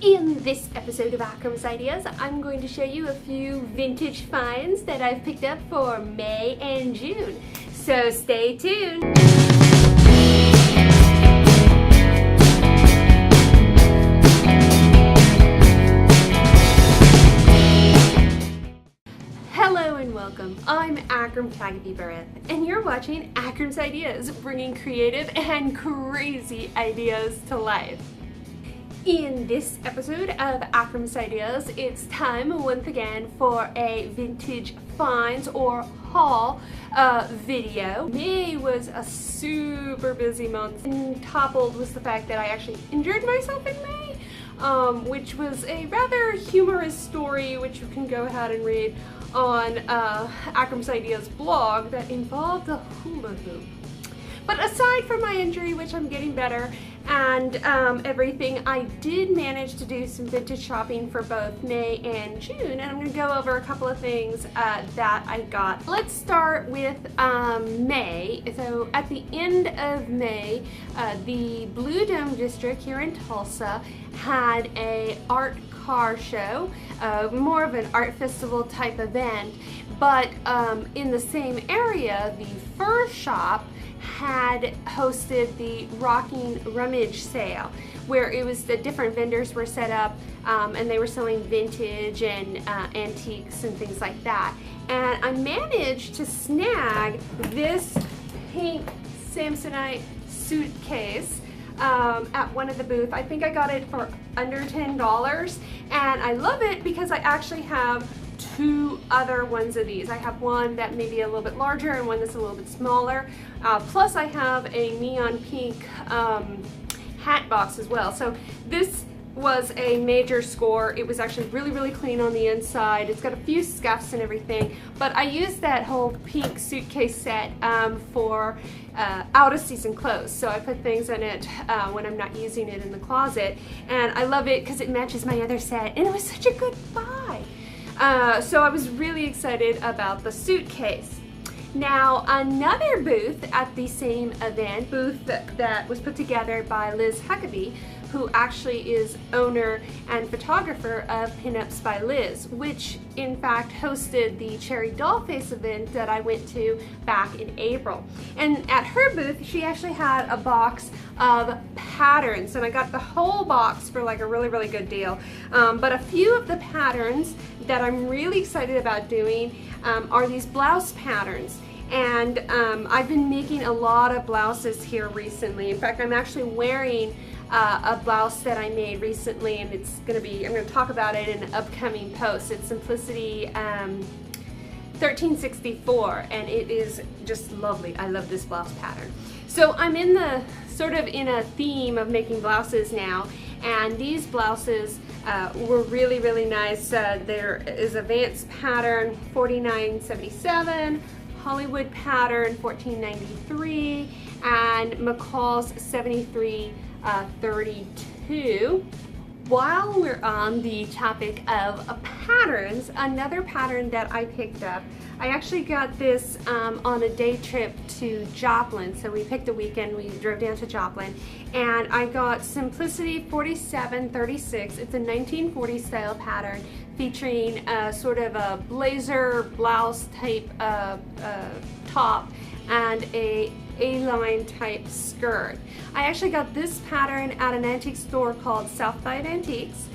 In this episode of Akram's Ideas, I'm going to show you a few vintage finds that I've picked up for May and June. So stay tuned! Hello and welcome. I'm Akram Barrett, and you're watching Akram's Ideas, bringing creative and crazy ideas to life. In this episode of Akram's Ideas, it's time once again for a vintage finds or haul video. May was a super busy month, and toppled was the fact that I actually injured myself in May, which was a rather humorous story which you can go ahead and read on Akram's Ideas blog that involved a hula hoop. But aside from my injury, which I'm getting better, and everything, I did manage to do some vintage shopping for both May and June, and I'm going to go over a couple of things that I got. Let's start with May. So at the end of May, the Blue Dome District here in Tulsa had a art car show, more of an art festival type event, but in the same area, the fur shop had hosted the Rocking Rummage sale, where it was the different vendors were set up and they were selling vintage and antiques and things like that. And I managed to snag this pink Samsonite suitcase at one of the booths. I think I got it for under $10, and I love it because I actually have two other ones of these. I have one that may be a little bit larger and one that's a little bit smaller. Plus I have a neon pink hat box as well. So this was a major score. It was actually really clean on the inside. It's got a few scuffs and everything, but I used that whole pink suitcase set for out of season clothes. So I put things in it when I'm not using it in the closet, and I love it because it matches my other set, and it was such a good buy. So I was really excited about the suitcase. Now, another booth at the same event, that was put together by Liz Huckabee, who actually is owner and photographer of Pinups by Liz, which in fact hosted the Cherry Dollface event that I went to back in April. And at her booth, she actually had a box of patterns, and I got the whole box for like a really good deal. But a few of the patterns that I'm really excited about doing are these blouse patterns. And I've been making a lot of blouses here recently. In fact, I'm actually wearing a blouse that I made recently, and it's going to be, I'm going to talk about it in an upcoming post. It's Simplicity 1364, and it is just lovely. I love this blouse pattern. So I'm in the sort of in a theme of making blouses now, and these blouses were really nice. There is a Vance pattern 4977, Hollywood pattern 1493, and McCall's 7332. While we're on the topic of patterns, another pattern that I picked up, I actually got this on a day trip to Joplin. So we picked a weekend, we drove down to Joplin, and I got Simplicity 4736. It's a 1940s style pattern featuring sort of a blazer blouse type top and a A-line type skirt. I actually got this pattern at an antique store called Southside Antiques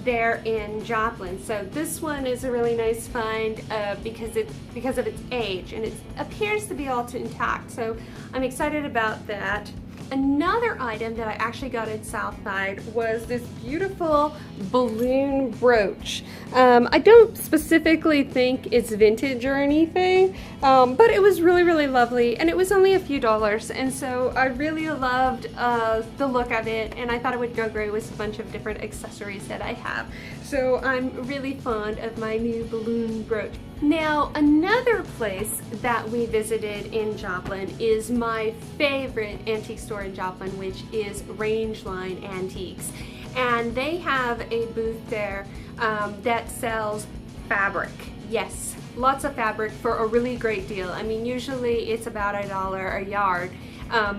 there in Joplin. So this one is a really nice find because of its age, and it appears to be all intact. So I'm excited about that. Another item that I actually got in Southside was this beautiful balloon brooch. I don't specifically think it's vintage or anything, but it was really lovely, and it was only a few dollars, and so I really loved the look of it, and I thought it would go great with a bunch of different accessories that I have. So I'm really fond of my new balloon brooch. Now, another place that we visited in Joplin is my favorite antique store in Joplin, which is Rangeline Antiques. And they have a booth there that sells fabric. Yes, lots of fabric for a really great deal. I mean, usually it's about $1 a yard.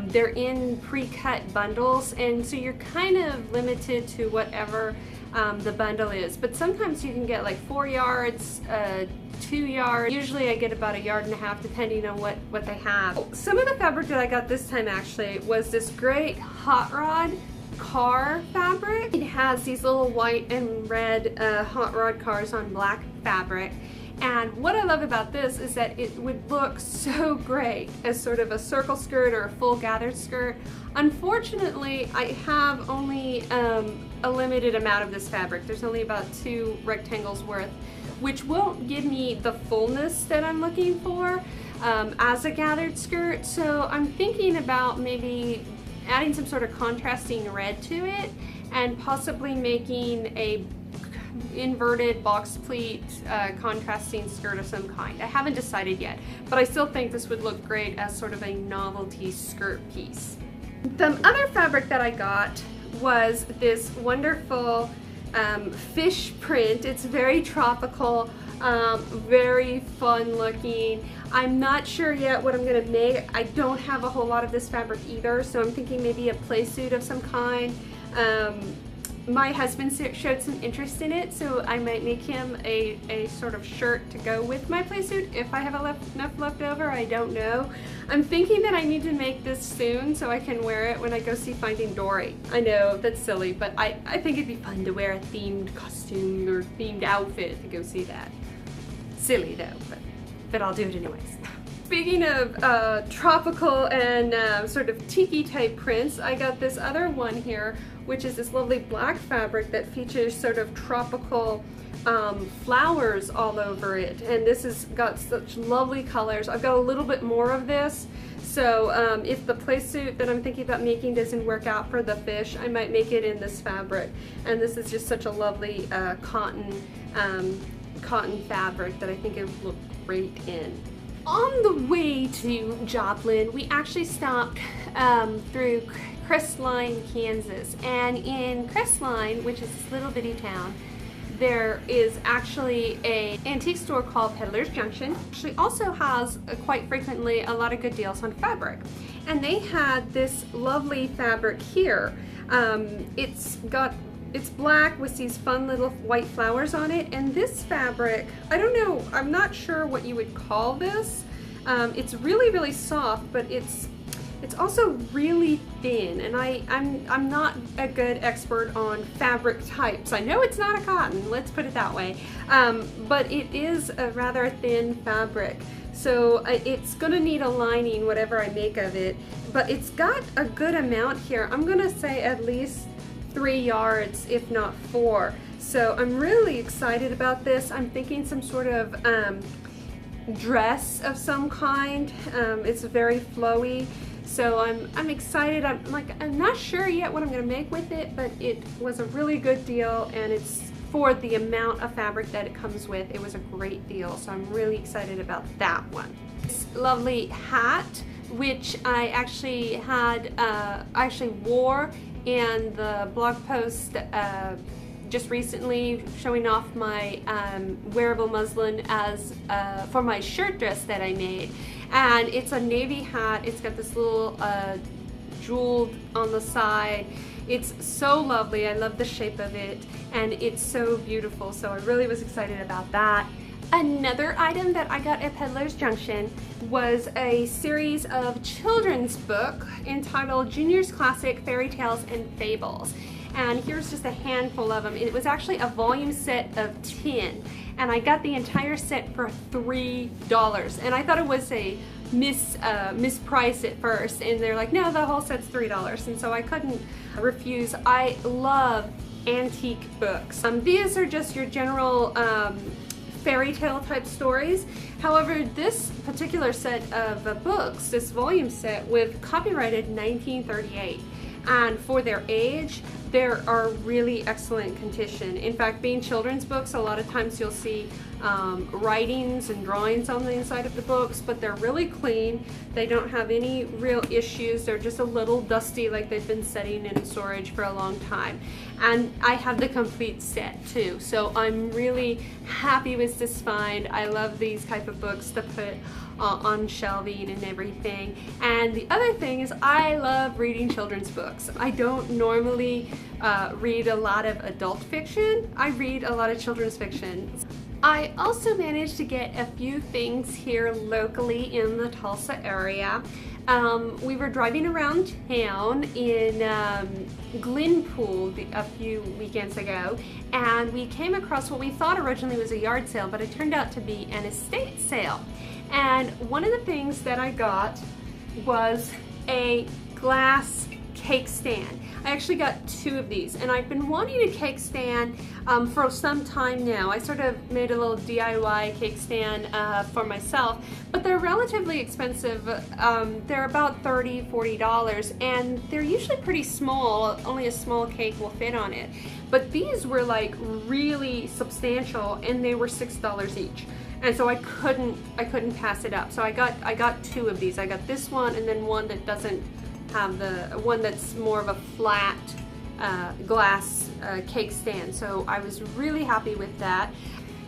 They're in pre-cut bundles, and so you're kind of limited to whatever the bundle is. But sometimes you can get like 4 yards, 2 yards. Usually I get about 1.5 yards depending on what they have. Some of the fabric that I got this time actually was this great hot rod car fabric. It has these little white and red hot rod cars on black fabric. And what I love about this is that it would look so great as sort of a circle skirt or a full gathered skirt. Unfortunately, I have only a limited amount of this fabric. There's only about 2 rectangles worth, which won't give me the fullness that I'm looking for as a gathered skirt. So I'm thinking about maybe adding some sort of contrasting red to it and possibly making a inverted box pleat contrasting skirt of some kind. I haven't decided yet, but I still think this would look great as sort of a novelty skirt piece. The other fabric that I got was this wonderful fish print. It's very tropical, very fun looking. I'm not sure yet what I'm gonna make. I don't have a whole lot of this fabric either, so I'm thinking maybe a play suit of some kind. My husband showed some interest in it, so I might make him a sort of shirt to go with my play suit if I have enough left over. I don't know. I'm thinking that I need to make this soon so I can wear it when I go see Finding Dory. I know, that's silly, but I think it'd be fun to wear a themed costume or themed outfit to go see that. Silly though, but I'll do it anyways. Speaking of tropical and sort of tiki type prints, I got this other one here, which is this lovely black fabric that features sort of tropical flowers all over it. And this has got such lovely colors. I've got a little bit more of this, so if the play suit that I'm thinking about making doesn't work out for the fish, I might make it in this fabric. And this is just such a lovely cotton fabric that I think it would look great in. On the way to Joplin, we actually stopped through Crestline, Kansas, and in Crestline, which is this little bitty town, there is actually an antique store called Peddlers Junction. Actually also has quite frequently a lot of good deals on fabric, and they had this lovely fabric here. It's black with these fun little white flowers on it, and this fabric, I don't know, I'm not sure what you would call this. It's really, really soft, but it's also really thin, and I'm not a good expert on fabric types. I know it's not a cotton, let's put it that way, but it is a rather thin fabric. So it's gonna need a lining, whatever I make of it, but it's got a good amount here. I'm gonna say at least 3 yards, if not 4. So I'm really excited about this. I'm thinking some sort of dress of some kind. It's very flowy, so I'm excited. I'm not sure yet what I'm gonna make with it, but it was a really good deal, and it's for the amount of fabric that it comes with. It was a great deal, so I'm really excited about that one. This lovely hat, which I actually had, wore in the blog post just recently, showing off my wearable muslin as for my shirt dress that I made. And it's a navy hat. It's got this little jeweled on the side. It's so lovely. I love the shape of it, and it's so beautiful, so I really was excited about that. Another item that I got at Peddlers Junction was a series of children's book entitled Junior's Classic Fairy Tales and Fables. And here's just a handful of them. It was actually a volume set of 10, and I got the entire set for $3. And I thought it was a misprice at first, and they're like, no, the whole set's $3, and so I couldn't refuse. I love antique books. These are just your general fairy tale type stories. However, this particular set of books, this volume set, was copyrighted 1938, and for their age, there are really excellent condition. In fact, being children's books, a lot of times you'll see writings and drawings on the inside of the books, but they're really clean. They don't have any real issues. They're just a little dusty, like they've been sitting in storage for a long time. And I have the complete set too, so I'm really happy with this find. I love these type of books to put on shelving and everything. And the other thing is I love reading children's books. I don't normally read a lot of adult fiction. I read a lot of children's fiction. I also managed to get a few things here locally in the Tulsa area. We were driving around town in Glenpool a few weekends ago, and we came across what we thought originally was a yard sale, but it turned out to be an estate sale. And one of the things that I got was a glass cake stand. I actually got 2 of these, and I've been wanting a cake stand for some time now. I sort of made a little DIY cake stand for myself, but they're relatively expensive. They're about $30, $40, and they're usually pretty small. Only a small cake will fit on it. But these were like really substantial, and they were $6 each. And so I couldn't pass it up. So I got 2 of these. I got this one, and then one that doesn't have one that's more of a flat glass cake stand. So I was really happy with that.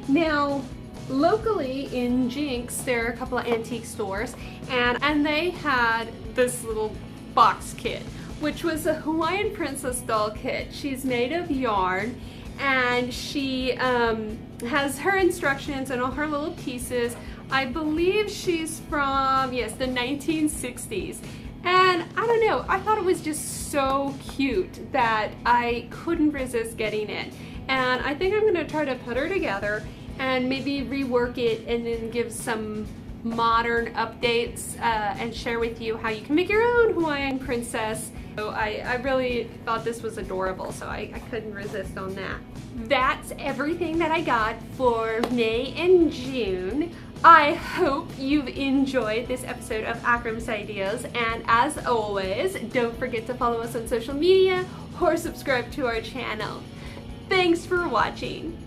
Now, locally in Jinx, there are a couple of antique stores, and they had this little box kit, which was a Hawaiian princess doll kit. She's made of yarn, and she has her instructions and all her little pieces. I believe she's from, yes, the 1960s. And I don't know, I thought it was just so cute that I couldn't resist getting it. And I think I'm gonna try to put her together and maybe rework it and then give some modern updates and share with you how you can make your own Hawaiian princess. So I really thought this was adorable, so I couldn't resist on that. That's everything that I got for May and June. I hope you've enjoyed this episode of Akram's Ideas, and as always, don't forget to follow us on social media or subscribe to our channel. Thanks for watching.